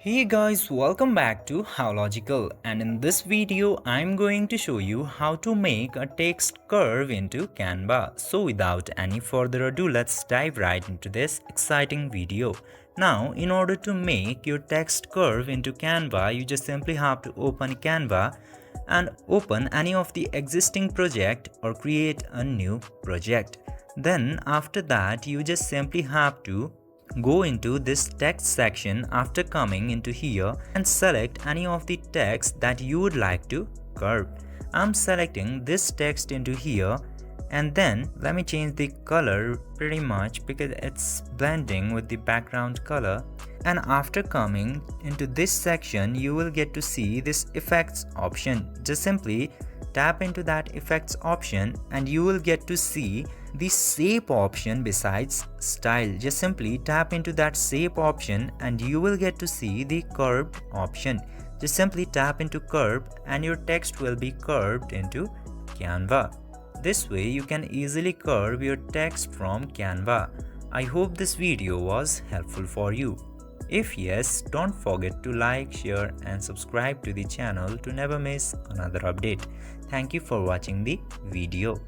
Hey guys, welcome back to How Logical, and in this video I'm going to show you how to make a text curve into Canva. So without any further ado, let's dive right into this exciting video. Now in order to make your text curve into Canva, you just simply have to open Canva and open any of the existing project or create a new project. Then after that you just simply have to go into this text section after coming into here and select any of the text that you would like to curve. I'm selecting this text into here, and then let me change the color pretty much because it's blending with the background color. And after coming into this section, you will get to see this effects option. Just simply tap into that effects option and you will get to see the shape option besides style. Just simply tap into that shape option and you will get to see the curved option. Just simply tap into curve and your text will be curved into Canva. This way you can easily curve your text from Canva. I hope this video was helpful for you. If yes, don't forget to like, share and subscribe to the channel to never miss another update. Thank you for watching the video.